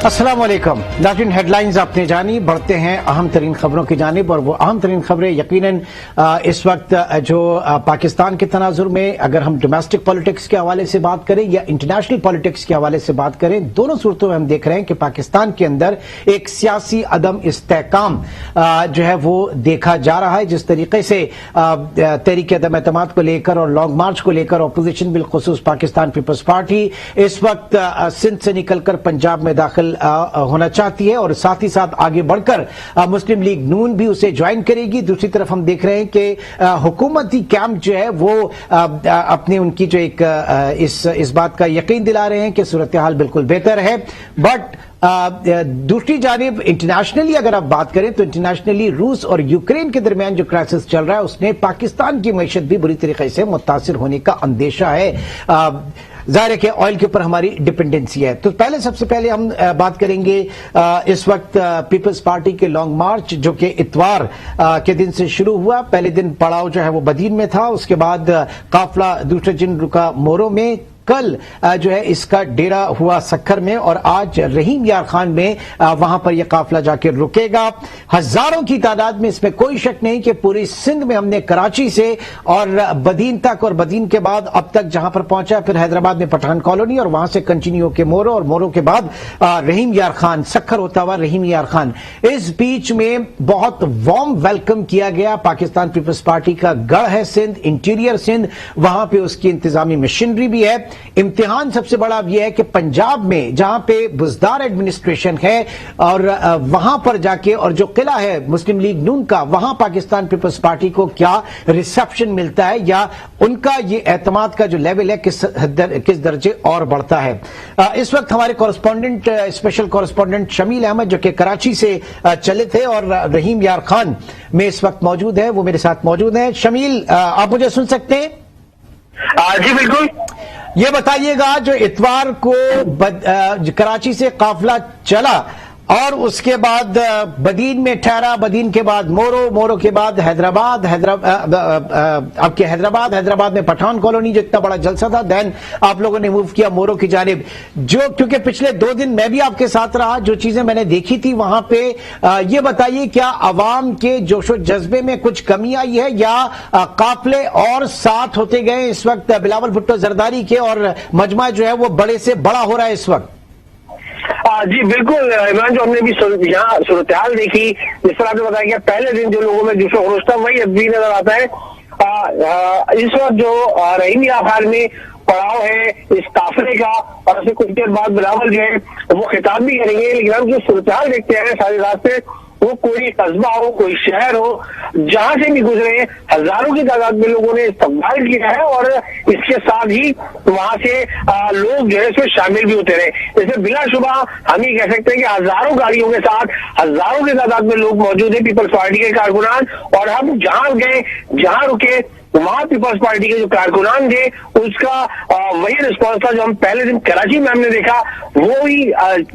अस्सलाम वालेकुम। नाज़रीन, हेडलाइंस आपने जानी, बढ़ते हैं अहम तरीन खबरों की जानिब। और वो अहम तरीन खबरें यकीनन इस वक्त जो पाकिस्तान के तनाजुर में, अगर हम डोमेस्टिक पॉलिटिक्स के हवाले से बात करें या इंटरनेशनल पॉलिटिक्स के हवाले से बात करें, दोनों सूरतों में हम देख रहे हैं कि पाकिस्तान के अंदर एक सियासी अदम इस्तेहकाम जो है वो देखा जा रहा है। जिस तरीके से तहरीक अदम एतमाद को लेकर और लॉन्ग मार्च को लेकर अपोजिशन बिलखुसूस पाकिस्तान पीपल्स पार्टी इस वक्त सिंध से निकलकर पंजाब में दाखिल होना चाहती है और साथ ही साथ आगे बढ़कर मुस्लिम लीग नून भी उसे ज्वाइन करेगी। दूसरी तरफ हम देख रहे हैं कि हुकूमती कैंप जो है वो अपनी उनकी जो एक इस बात का यकीन दिला रहे हैं कि सूरत हाल बिल्कुल बेहतर है। बट दूसरी जानिब इंटरनेशनली अगर आप बात करें तो इंटरनेशनली रूस और यूक्रेन के दरमियान जो क्राइसिस चल रहा है उसने पाकिस्तान की मईशत भी बुरी तरीके से मुतासिर होने का अंदेशा है। जाहिर है कि ऑयल के ऊपर हमारी डिपेंडेंसी है। तो सबसे पहले हम बात करेंगे इस वक्त पीपल्स पार्टी के लॉन्ग मार्च जो कि इतवार के दिन से शुरू हुआ। पहले दिन पड़ाव जो है वो बदीन में था, उसके बाद काफिला दूसरे दिन रुका मोरो में, कल जो है इसका डेरा हुआ सक्खर में और आज रहीम यार खान में वहां पर यह काफिला जाकर रुकेगा। हजारों की तादाद में, इसमें कोई शक नहीं कि पूरी सिंध में हमने कराची से और बदीन तक और बदीन के बाद अब तक जहां पर पहुंचा, फिर हैदराबाद में पठान कॉलोनी और वहां से कंटिन्यू के मोरो और मोरो के बाद रहीम यार खान, सक्खर होता हुआ रहीम यार खान। इस बीच में बहुत वार्म वेलकम किया गया। पाकिस्तान पीपल्स पार्टी का गढ़ है सिंध, इंटीरियर सिंध, वहां पे उसकी इंतजामी मशीनरी भी है। इम्तिहान सबसे बड़ा अब यह है कि पंजाब में जहां पे बुजदार एडमिनिस्ट्रेशन है और वहां पर जाके और जो किला है मुस्लिम लीग नून का, वहां पाकिस्तान पीपल्स पार्टी को क्या रिसेप्शन मिलता है या उनका ये एतमाद का जो लेवल है किस दर्जे और बढ़ता है। इस वक्त हमारे correspondent, special correspondent Shamil Ahmed जो कि कराची से चले थे और रहीम यार खान में इस वक्त मौजूद है, वो मेरे साथ मौजूद है। शमील, आप मुझे सुन सकते हैं? जी बिल्कुल। ये बताइएगा, जो इतवार को कराची से काफिला चला और उसके बाद बदीन में ठहरा, बदीन के बाद मोरो, मोरो के बाद हैदराबाद में पठान कॉलोनी जो इतना बड़ा जलसा था, देन आप लोगों ने मूव किया मोरो की जानिब। जो क्योंकि पिछले 2 दिन मैं भी आपके साथ रहा, जो चीजें मैंने देखी थी वहां पे, ये बताइए क्या आवाम के जोशो जज्बे में कुछ कमी आई है या काफिले और साथ होते गए? इस वक्त बिलावल भुट्टो जरदारी के और मजमा जो है वो बड़े से बड़ा हो रहा है इस वक्त। जी बिल्कुल इमरान, जो हमने भी यहाँ सूरत हाल देखी, जिस तरह आपने बताया कि पहले दिन जो लोगों में जोशो खरोश था वही अब भी नजर आता है। इस वक्त जो रहीम यार खान में पड़ाव है इस काफिले का, और उससे कुछ देर बाद बिलावल जो है वो खिताब भी करेंगे। लेकिन हम जो सूरत हाल देखते हैं सारी रात से, वो कोई कस्बा हो, कोई शहर हो, जहां से भी गुजरे हजारों की तादाद में लोगों ने इस्तकबाल किया है और इसके साथ ही वहां से लोग जो है इसमें शामिल भी होते रहे। इसमें बिलाशुबा हम ये कह सकते हैं कि हजारों गाड़ियों के साथ हजारों की तादाद में लोग मौजूद है, पीपल्स पार्टी के कारकुनान। और हम जहां गए, जहां रुके, वहां पीपल्स पार्टी के जो कारकुनान थे उसका वही रिस्पॉन्स था जो हम पहले दिन कराची में हमने देखा, वो ही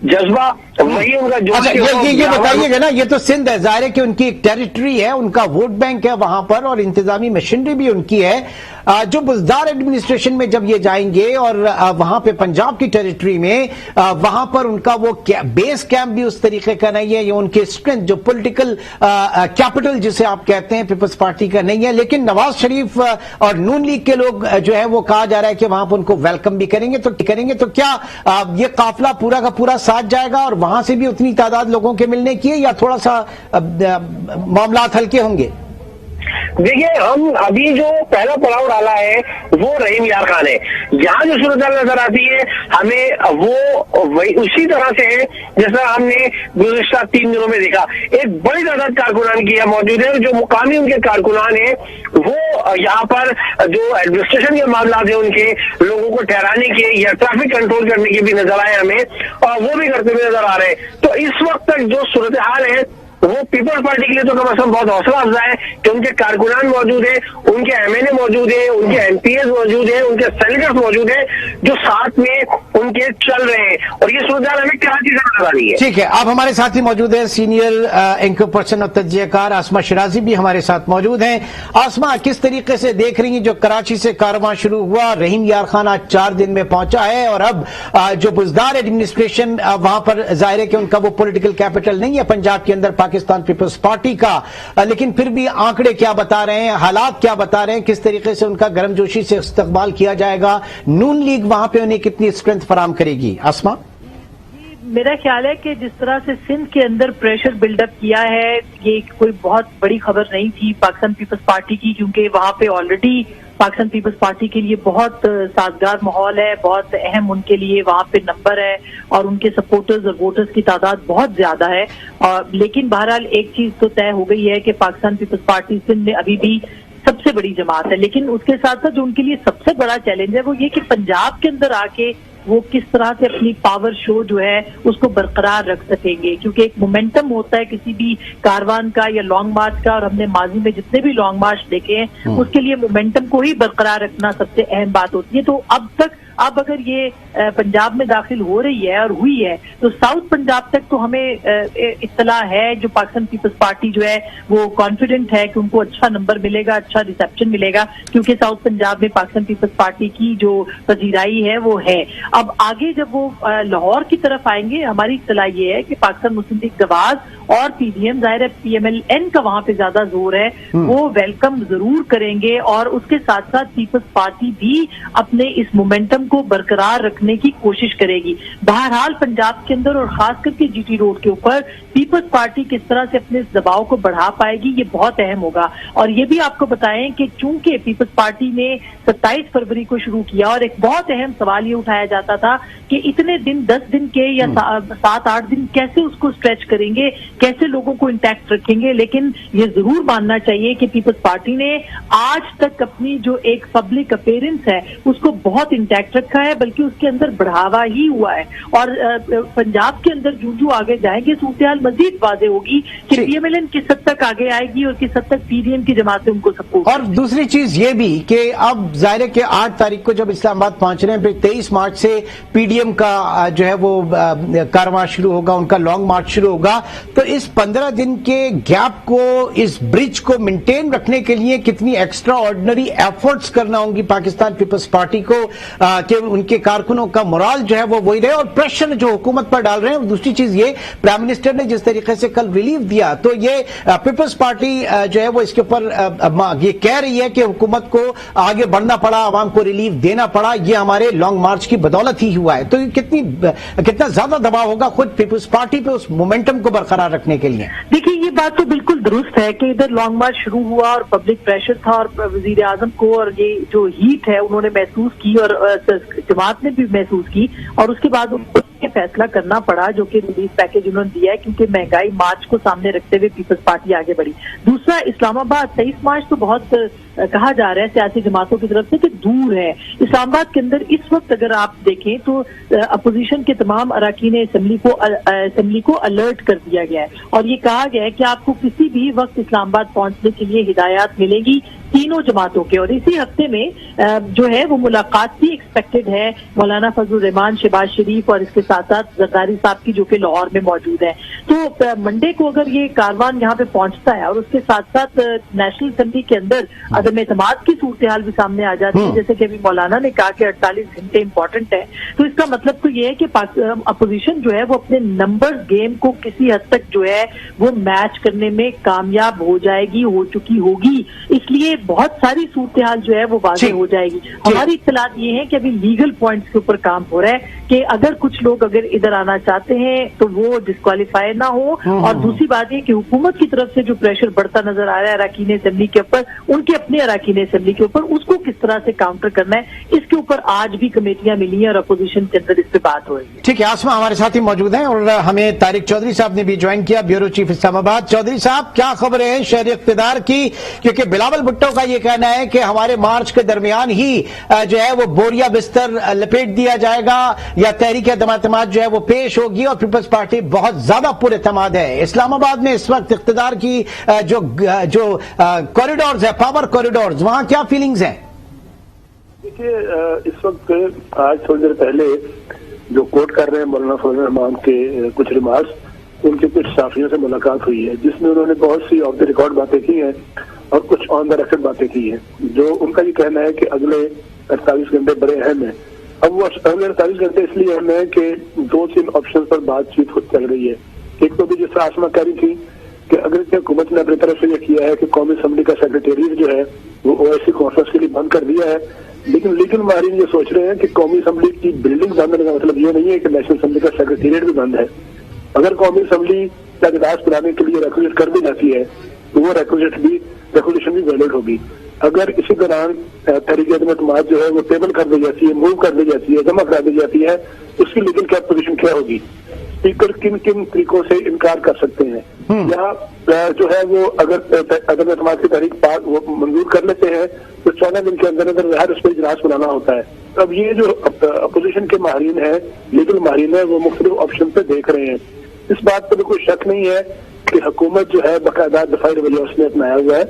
जज्बा, वही उनका जो। अच्छा, ये बताइएगा ना, ये तो सिंध है, जाहिर है कि उनकी एक टेरिटरी है, उनका वोट बैंक है वहां पर और इंतजामी मशीनरी भी उनकी है। जो बुजदार एडमिनिस्ट्रेशन में जब ये जाएंगे और वहां पे पंजाब की टेरिटरी में, वहां पर उनका वो बेस कैंप भी उस तरीके का नहीं है, ये उनके स्ट्रेंथ जो पॉलिटिकल कैपिटल जिसे आप कहते हैं पीपल्स पार्टी का नहीं है। लेकिन नवाज शरीफ और नून लीग के लोग जो है वो कहा जा रहा है कि वहां पर उनको वेलकम भी करेंगे। तो क्या ये काफिला पूरा का पूरा साथ जाएगा और वहां से भी उतनी तादाद लोगों के मिलने की है या थोड़ा सा मामलात हल्के होंगे? देखिए, हम अभी जो पहला पड़ाव डाला है वो रहीम यार खान है। यहाँ जो सूरत नजर आती है हमें वो वही उसी तरह से है जैसा हमने गुज़िश्ता 3 दिनों में देखा। एक बड़ी तादाद कारकुनान की मौजूद है, जो मुकामी उनके कारकुनान है वो यहाँ पर जो एडमिनिस्ट्रेशन के मामला है उनके लोगों को ठहराने के या ट्रैफिक कंट्रोल करने के भी नजर आए हमें, और वो भी करते हुए नजर आ रहे हैं। तो इस वक्त तक जो सूरत हाल है वो पीपल्स पार्टी के लिए तो कम से कम बहुत हौसला अफजा है कि उनके कारकुनान मौजूद है, उनके MNA मौजूद है, उनके MPs मौजूद है, उनके सेनेटर्स मौजूद है जो साथ में उनके चल रहे हैं, और ये सूरत हमें कराची से नजर आ रही है। ठीक है, अब हमारे साथ ही मौजूद है सीनियर एंकर पर्सन और तज्जियाकार आसमा शिराजी भी हमारे साथ मौजूद हैं। आसमा, किस तरीके से देख रही हैं जो कराची से कारवां शुरू हुआ, रहीम यार खान आज 4 दिन में पहुंचा है और अब जो बुजदार एडमिनिस्ट्रेशन वहां पर जाहिर है कि उनका वो पॉलिटिकल कैपिटल नहीं है पंजाब के अंदर पाकिस्तान पीपल्स पार्टी का, लेकिन फिर भी आंकड़े क्या बता रहे हैं, हालात क्या बता रहे हैं, किस तरीके से उनका गर्मजोशी से इस्तकबाल किया जाएगा, नून लीग वहां पे उन्हें कितनी स्ट्रेंथ फराम करेगी? आसमा, मेरा ख्याल है कि जिस तरह से सिंध के अंदर प्रेशर बिल्डअप किया है, ये कोई बहुत बड़ी खबर नहीं थी पाकिस्तान पीपल्स पार्टी की, क्योंकि वहां पे ऑलरेडी पाकिस्तान पीपल्स पार्टी के लिए बहुत साजगार माहौल है, बहुत अहम उनके लिए वहां पे नंबर है और उनके सपोर्टर्स और वोटर्स की तादाद बहुत ज्यादा है। लेकिन बहरहाल एक चीज तो तय हो गई है कि पाकिस्तान पीपल्स पार्टी सिंध में अभी भी सबसे बड़ी जमात है, लेकिन उसके साथ साथ जो उनके लिए सबसे बड़ा चैलेंज है वो ये कि पंजाब के अंदर आके वो किस तरह से अपनी पावर शो जो है उसको बरकरार रख सकेंगे, क्योंकि एक मोमेंटम होता है किसी भी कारवान का या लॉन्ग मार्च का, और हमने माजी में जितने भी लॉन्ग मार्च देखे हैं उसके लिए मोमेंटम को ही बरकरार रखना सबसे अहम बात होती है। तो अब अगर ये पंजाब में दाखिल हो रही है और हुई है तो साउथ पंजाब तक तो हमें इत्तला है, जो पाकिस्तान पीपल्स पार्टी जो है वो कॉन्फिडेंट है कि उनको अच्छा नंबर मिलेगा, अच्छा रिसेप्शन मिलेगा, क्योंकि साउथ पंजाब में पाकिस्तान पीपल्स पार्टी की जो पजीराई है वो है। अब आगे जब वो लाहौर की तरफ आएंगे, हमारी इत्तला ये है कि पाकिस्तान मुस्लिम लीग गवाज और PDM, जाहिर है PMLN का वहां पे ज्यादा जोर है, वो वेलकम जरूर करेंगे और उसके साथ साथ पीपल्स पार्टी भी अपने इस मोमेंटम को बरकरार रखने की कोशिश करेगी। बहरहाल पंजाब के अंदर और खास करके GT रोड के ऊपर पीपल्स पार्टी किस तरह से अपने इस दबाव को बढ़ा पाएगी ये बहुत अहम होगा। और ये भी आपको बताएं कि चूंकि पीपल्स पार्टी ने 27 फरवरी को शुरू किया और एक बहुत अहम सवाल ये उठाया जाता था कि इतने दिन 10 दिन के या 7-8 दिन कैसे उसको स्ट्रेच करेंगे, कैसे लोगों को इंटैक्ट रखेंगे, लेकिन ये जरूर मानना चाहिए कि पीपल्स पार्टी ने आज तक अपनी जो एक पब्लिक अपीयरेंस है उसको बहुत इंटैक्ट रखा है, बल्कि उसके अंदर बढ़ावा ही हुआ है। और पंजाब के अंदर जो आगे जाएंगे सूरत मजीद वाज़ेह होगी कि PMLN किस हद तक आगे आएगी और किस हद तक PDM की जमात से उनको सपोर्ट। और दूसरी चीज ये भी कि अब जाहिर है कि 8 तारीख को जब इस्लामाबाद पहुंच रहे हैं, फिर 23 मार्च से PDM का जो है वो कारवां शुरू होगा, उनका लॉन्ग मार्च शुरू होगा, तो इस 15 दिन के गैप को, इस ब्रिज को मेंटेन रखने के लिए कितनी एक्स्ट्रा ऑर्डिनरी एफर्ट्स करना होंगी पाकिस्तान पीपल्स पार्टी को कि उनके कारकुनों का मोराल जो है वो वही रहे और प्रेशर जो हुकूमत पर डाल रहे हैं। दूसरी चीज ये, प्राइम मिनिस्टर ने जिस तरीके से कल रिलीफ दिया, तो ये पीपल्स पार्टी जो है वो इसके ऊपर ये कह रही है कि हुकूमत को आगे बढ़ना पड़ा, आवाम को रिलीफ देना पड़ा, ये हमारे लॉन्ग मार्च की बदौलत ही हुआ है। तो कितना ज्यादा दबाव होगा खुद पीपल्स पार्टी पे उस मोमेंटम को बरकरार रखने के लिए? देखिए, ये बात तो बिल्कुल दुरुस्त है कि इधर लॉन्ग मार्च शुरू हुआ और पब्लिक प्रेशर था और वजीर आजम को और ये जो हीट है उन्होंने महसूस की और जमात ने भी महसूस की, और उसके बाद उनको फैसला करना पड़ा जो कि रिलीफ पैकेज उन्होंने दिया है, क्योंकि महंगाई मार्च को सामने रखते हुए पीपल्स पार्टी आगे बढ़ी। दूसरा, इस्लामाबाद 23 मार्च तो बहुत कहा जा रहा है सियासी जमातों की तरफ से कि दूर है। इस्लामाबाद के अंदर इस वक्त अगर आप देखें तो अपोजिशन के तमाम अरकान असेंबली को अलर्ट कर दिया गया है और ये कहा गया है कि आपको किसी भी वक्त इस्लामाबाद पहुंचने के लिए हिदायत मिलेगी तीनों जमातों के। और इसी हफ्ते में जो है वो मुलाकात भी एक्सपेक्टेड है मौलाना फजलुर रहमान, शहबाज शरीफ और इसके साथ साथ जरदारी साहब की, जो कि लाहौर में मौजूद है। तो मंडे को अगर ये कारवान यहाँ पे पहुंचता है और उसके साथ साथ नेशनल असेंबली के अंदर अदम एतमाद की सूरत हाल भी सामने आ जाती है, जैसे कि अभी मौलाना ने कहा कि 48 घंटे इंपॉर्टेंट है, तो इसका मतलब तो ये है कि अपोजिशन जो है वो अपने नंबर्स गेम को किसी हद तक जो है वो मैच करने में कामयाब हो जाएगी, हो चुकी होगी। इसलिए बहुत सारी सूरत हाल जो है वो वाज़ेह हो जाएगी। हमारी इत्तलात ये है कि अभी लीगल पॉइंट्स के ऊपर काम हो रहा है कि अगर कुछ लोग अगर इधर आना चाहते हैं तो वो डिस्क्वालीफाई ना हो। और दूसरी बात ये कि हुकूमत की तरफ से जो प्रेशर बढ़ता नजर आ रहा है अरकान असेंबली के ऊपर, उनके अपने अरकान असेंबली के ऊपर, उसको किस तरह से काउंटर करना है, इसके ऊपर आज भी कमेटियां मिली हैं और अपोजिशन के अंदर इस पे बात हो रही है। ठीक है, आसमा हमारे साथ ही मौजूद हैं और हमें तारिक चौधरी साहब ने भी ज्वाइन किया, ब्यूरो चीफ इस्लामाबाद। चौधरी साहब, क्या खबरें हैं शहर इक़्तिदार की? क्योंकि बिलावल भुट्टो का ये कहना है कि हमारे मार्च के दरमियान ही जो है वो बोरिया बिस्तर लपेट दिया जाएगा या तहरीक-ए-एतमाद जो है वो पेश होगी और पीपल्स पार्टी बहुत ज्यादा पुरएतमाद है। इस्लामाबाद में इस वक्त इक़्तिदार की जो कॉरिडोर्स है, पावर कॉरिडोर्स, वहां क्या फीलिंग्स हैं? देखिए, इस वक्त आज थोड़ी देर पहले जो कोट कर रहे हैं मौलाना फजल रहमान के कुछ रिमार्क्स, उनके कुछ साफियों से मुलाकात हुई है जिसमें उन्होंने बहुत सी ऑफ द रिकॉर्ड बातें की हैं और कुछ ऑन द रेकॉर्ड बातें की हैं। जो उनका ये कहना है कि अगले 48 घंटे बड़े अहम है। अब वो अगले 48 घंटे इसलिए अहम है कि 2-3 ऑप्शन पर बातचीत चल रही है। एक तो भी जिस तरह आसमा कह रही थी कि अगर हुकूमत ने अपनी तरफ से यह किया है कि कौमी असम्बली का सेक्रेटेरिएट जो है वो ओवैसी कॉन्फ्रेंस के लिए बंद कर दिया है, लेकिन लीगल माहिरीन ये सोच रहे हैं कि कौमी असम्बली की बिल्डिंग बंद होने का मतलब ये नहीं है कि नेशनल असम्बली का सेक्रेटेरिएट भी बंद है। अगर कौमी असम्बली का इजलास बुलाने के लिए रेगुलेट कर दी जाती है तो वो रेगुलेशन भी वैलिड होगी। अगर इसी दौरान तहरीक-ए-एतमाद जो है वो टेबल कर दी जाती है, मूव कर दी जाती है, जमा करा दी जाती है, उसकी लीगल क्या पोजीशन क्या होगी? स्पीकर किन किन तरीकों से इनकार कर सकते हैं या जो है वो अगर एतमाद की तारीख वो मंजूर कर लेते हैं तो 14 दिन के अंदर अंदर उस पर इजलास बुलाना होता है। अब ये जो अपोजिशन के माहिरीन है, लीगल माहिरीन है, वो मुख्तलिफ ऑप्शन पे देख रहे हैं। इस बात पर कोई शक नहीं है कि हुकूमत जो है बाकायदा दफाई रवैया उसने अपनाया हुआ है।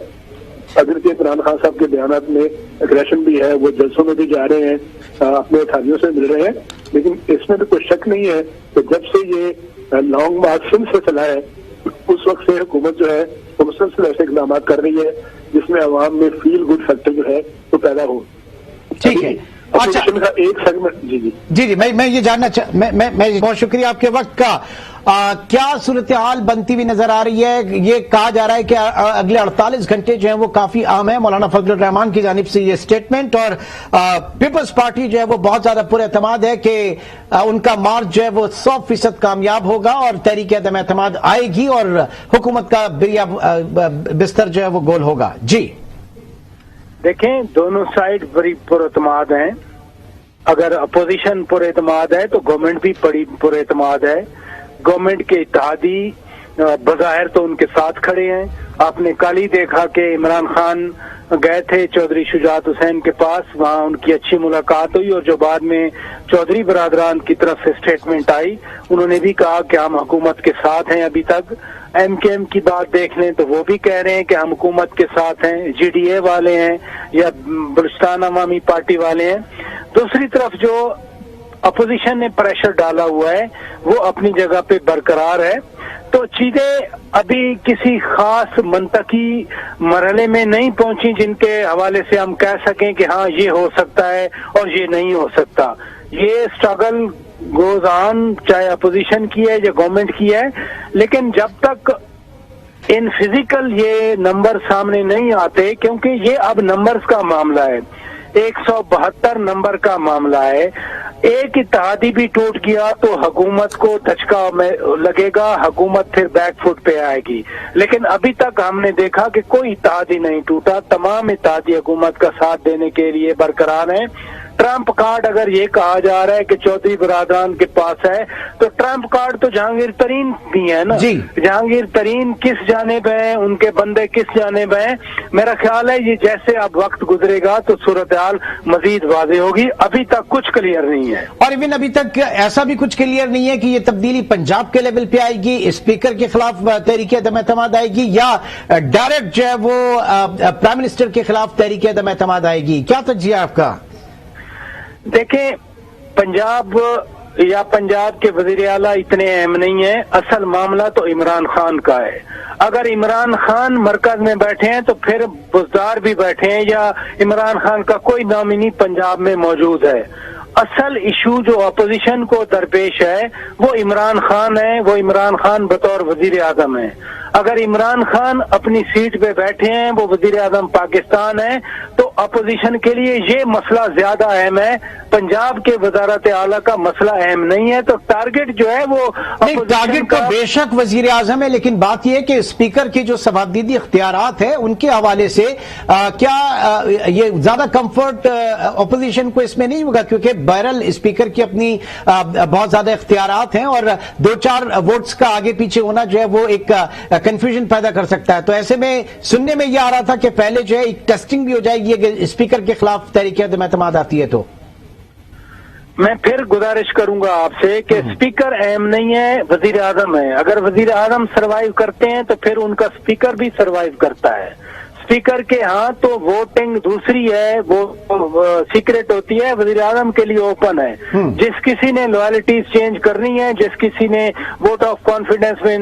अगर के इमरान खान साहब के बयान में एग्रेशन भी है, वो जलसों में भी जा रहे हैं, अपने अथारियों से मिल रहे हैं, लेकिन इसमें भी कोई शक नहीं है कि जब से ये लॉन्ग मार्च सिंध से चला है उस वक्त से हुकूमत जो है वो मुसलसल ऐसे इकदाम कर रही है जिसमें अवाम में फील गुड फैक्टर जो है वो पैदा हो। ठीक है, अच्छा, का एक सेगमेंट जी मैं ये जानना मैं बहुत शुक्रिया आपके वक्त का। क्या सूरत हाल बनती हुई नजर आ रही है? ये कहा जा रहा है कि अगले 48 घंटे जो है वो काफी अहम है। मौलाना फजल रहमान की जानिब से ये स्टेटमेंट और पीपल्स पार्टी जो है वो बहुत ज्यादा पुरएतमाद है कि उनका मार्च जो है वो 100% कामयाब होगा और तहरीक-ए-एतमाद आएगी और हुकूमत का बिस्तर जो है वो गोल होगा। जी देखें, दोनों साइड बड़ी पुरएतमाद हैं। अगर अपोजिशन पुरएतमाद है तो गवर्नमेंट भी बड़ी पुरएतमाद है। गवर्नमेंट के इत्तेहादी बज़ाहिर तो उनके साथ खड़े हैं। आपने कल ही देखा कि इमरान खान गए थे चौधरी शुजात हुसैन के पास, वहां उनकी अच्छी मुलाकात हुई और जो बाद में चौधरी बरादरान की तरफ से स्टेटमेंट आई, उन्होंने भी कहा कि हम हुकूमत के साथ हैं। अभी तक MKM की बात देख लें तो वो भी कह रहे हैं कि हम हुकूमत के साथ हैं, GDA वाले हैं या बलूचिस्तान अवामी पार्टी वाले हैं। दूसरी तरफ जो अपोजिशन ने प्रेशर डाला हुआ है वो अपनी जगह पे बरकरार है। तो चीजें अभी किसी खास मंतकी मरहले में नहीं पहुंची जिनके हवाले से हम कह सकें कि हाँ ये हो सकता है और ये नहीं हो सकता। ये स्ट्रगल गोज ऑन, चाहे अपोजिशन की है या गवर्नमेंट की है, लेकिन जब तक इन फिजिकल ये नंबर सामने नहीं आते, क्योंकि ये अब नंबर्स का मामला है, 172 नंबर का मामला है। एक इत्तेहादी भी टूट गया तो हुकूमत को धचका लगेगा, हुकूमत फिर बैकफुट पे आएगी। लेकिन अभी तक हमने देखा कि कोई इत्तेहादी नहीं टूटा, तमाम इत्तेहादी हुकूमत का साथ देने के लिए बरकरार हैं। ट्रम्प कार्ड अगर ये कहा जा रहा है कि चौधरी बरादरान के पास है, तो ट्रम्प कार्ड तो जहांगीर तरीन भी है ना। जहांगीर तरीन किस जानिब है, उनके बंदे किस जानिब हैं। मेरा ख्याल है ये जैसे अब वक्त गुजरेगा तो सूरत हाल मजीद वाज़ेह होगी। अभी तक कुछ क्लियर नहीं है और इवन अभी तक ऐसा भी कुछ क्लियर नहीं है कि ये तब्दीली पंजाब के लेवल पे आएगी, स्पीकर के खिलाफ तहरीक-ए-एतमाद आएगी या डायरेक्ट जो है वो प्राइम मिनिस्टर के खिलाफ तहरीक-ए-एतमाद आएगी। क्या तज्जिया आपका? देखें, पंजाब या पंजाब के वजीर आला इतने अहम नहीं है। असल मामला तो इमरान खान का है। अगर इमरान खान मरकज में बैठे हैं तो फिर बुज़दार भी बैठे हैं या इमरान खान का कोई नॉमिनी पंजाब में मौजूद है। असल इशू जो अपोजिशन को दरपेश है वो इमरान खान है, वो इमरान खान बतौर वजीर आज़म है। اگر عمران خان اپنی سیٹ پہ بیٹھے ہیں، وہ وزیر اعظم پاکستان ہیں، تو اپوزیشن کے لیے یہ مسئلہ زیادہ اہم ہے، پنجاب کے وزارت اعلیٰ کا مسئلہ اہم نہیں ہے۔ تو ٹارگٹ جو ہے وہ ٹارگٹ تو بے شک وزیر اعظم ہے، لیکن بات یہ ہے کہ اسپیکر کے جو سوادیدی اختیارات ہیں ان کے حوالے سے کیا یہ زیادہ کمفرٹ اپوزیشن کو اس میں نہیں ہوگا، کیونکہ بہرحال اسپیکر کی اپنی بہت زیادہ اختیارات ہیں اور 2-4 ووٹس کا آگے پیچھے ہونا جو ہے وہ ایک کنفیوژن پیدا کر سکتا ہے۔ تو ایسے میں سننے میں یہ آ رہا تھا کہ پہلے جو ہے ایک ٹیسٹنگ بھی ہو جائے گی اگر اسپیکر کے خلاف تحریک عدم اعتماد آتی ہے تو۔ میں پھر گزارش کروں گا آپ سے کہ اسپیکر اہم نہیں ہے، وزیر اعظم ہے۔ اگر وزیر اعظم سروائیو کرتے ہیں تو پھر ان کا اسپیکر بھی سروائیو کرتا ہے۔ اسپیکر کے ہاں تو ووٹنگ دوسری ہے، وہ سیکرٹ ہوتی ہے، وزیر اعظم کے لیے اوپن ہے۔ جس کسی نے لوائلٹیز چینج کرنی ہے، جس کسی نے ووٹ آف کانفیڈنس میں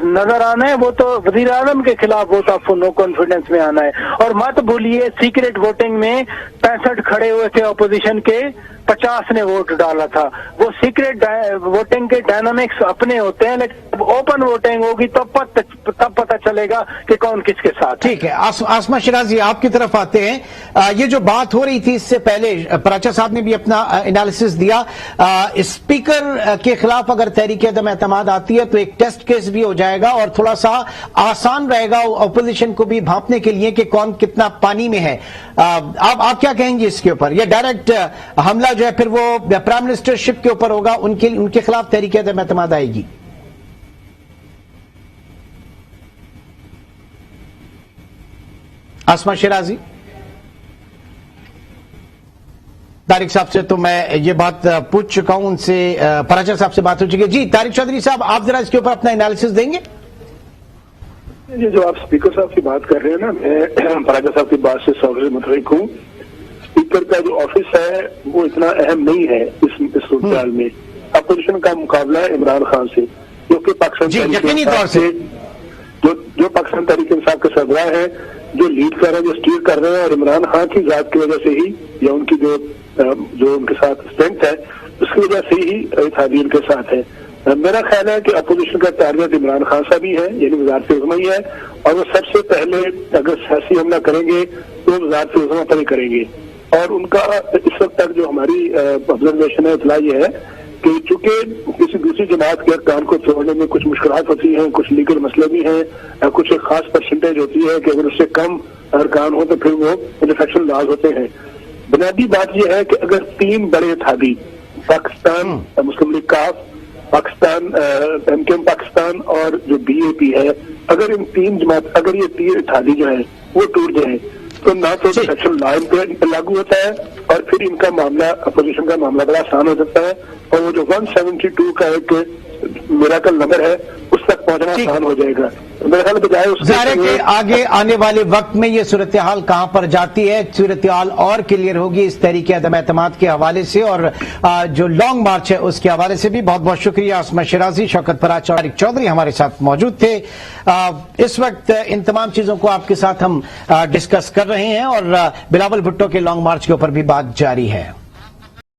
نظر آنا ہے، وہ تو وزیر اعظم کے خلاف ووٹ آف نو کانفیڈنس میں آنا ہے۔ اور مت بھولیے سیکرٹ ووٹنگ میں 65 کھڑے ہوئے تھے اپوزیشن کے، 50 نے ووٹ ڈالا تھا۔ وہ سیکرٹ ووٹنگ کے ڈائنامکس اپنے ہوتے ہیں، لیکن اوپن ووٹنگ ہوگی تب پتہ چلے گا کہ کون کس کے ساتھ۔ ٹھیک ہے، آسمہ شیرازی آپ کی طرف آتے ہیں۔ یہ جو بات ہو رہی تھی اس سے پہلے پراچا صاحب نے بھی اپنا انالیسس دیا، اسپیکر کے خلاف اگر تحریک عدم اعتماد آتی ہے تو ایک ٹیسٹ کیس بھی ہو جائے گا اور تھوڑا سا آسان رہے گا اپوزیشن کو بھی بھانپنے کے لیے کہ کون کتنا پانی میں ہے۔ آپ کیا کہیں گے اس کے اوپر؟ یہ ڈائریکٹ حملہ جو ہے پھر وہ پرائم منسٹر شپ کے اوپر ہوگا، ان کے خلاف تحریک عدم اعتماد آئے گی؟ آسمہ شیرازی، طارق صاحب سے تو میں یہ بات پوچھ چکا ہوں، ان سے پراچا صاحب سے بات ہو چکی ہے۔ جی طارق چودھری صاحب، آپ ذرا اس کے اوپر اپنا انالیسس دیں گے؟ یہ جو آپ اسپیکر صاحب کی بات کر رہے ہیں نا، میں پراچا صاحب کی بات سے سوچ متفق ہوں۔ اسپیکر کا جو آفس ہے وہ اتنا اہم نہیں ہے اس صورتحال میں۔ اپوزیشن کا مقابلہ ہے عمران خان سے، جو کہ پاکستان یقینی طور سے جو پاکستان تحریک انصاف کے سربراہ ہے، جو لیڈ کر رہے ہیں، جو اسٹیئر کر رہے ہیں، اور عمران خان کی ذات کی وجہ سے ہی یا ان کی جو ان کے ساتھ اسٹرینتھ ہے اس کی وجہ سے ہی اتحادیین کے ساتھ ہے۔ میرا خیال ہے کہ اپوزیشن کا ٹارگٹ عمران خان صاحب ہی ہے، یعنی وزارت عظمیٰ ہی ہے، اور وہ سب سے پہلے اگر سیاسی حملہ کریں گے تو وزارت عظمیٰ پر ہی کریں گے۔ اور ان کا اس وقت تک جو ہماری آبزرویشن ہے، اطلاع یہ ہے کہ چونکہ کسی دوسری جماعت کے ارکان کو چھوڑنے میں کچھ مشکلات ہوتی ہیں، کچھ لیگل مسئلے بھی ہیں، کچھ ایک خاص پرسنٹیج ہوتی ہے کہ اگر اس سے کم ارکان ہو تو پھر وہ انفیکشن لاز ہوتے ہیں۔ بنیادی بات یہ ہے کہ اگر 3 بڑے اتحادی، پاکستان مسلم لیگ کاف، پاکستان MKM پاکستان اور جو BAP ہے، اگر ان 3 جماعت، اگر یہ 3 اتحادی جو ہیں وہ ٹوٹ جائیں تو نہ تو سیکشن 9 پہ لاگو ہوتا ہے، اور پھر ان کا معاملہ، اپوزیشن کا معاملہ بڑا آسان ہو سکتا ہے، اور وہ جو 172 کا ایک میراکل نمبر ہے اس تک پہنچنا آسان ہو جائے گا۔ میرے خیال بجائے اس کے آگے آنے والے وقت میں یہ صورتحال کہاں پر جاتی ہے، صورتحال اور کلیئر ہوگی اس تحریک عدم اعتماد کے حوالے سے، اور جو لانگ مارچ ہے اس کے حوالے سے بھی۔ بہت بہت شکریہ آسمہ شیرازی، شوکت پراچا، طارق چودھری ہمارے ساتھ موجود تھے۔ اس وقت ان تمام چیزوں کو آپ کے ساتھ ہم ڈسکس کر رہے ہیں، اور بلاول بھٹو کے لانگ مارچ کے اوپر بھی بات جاری ہے۔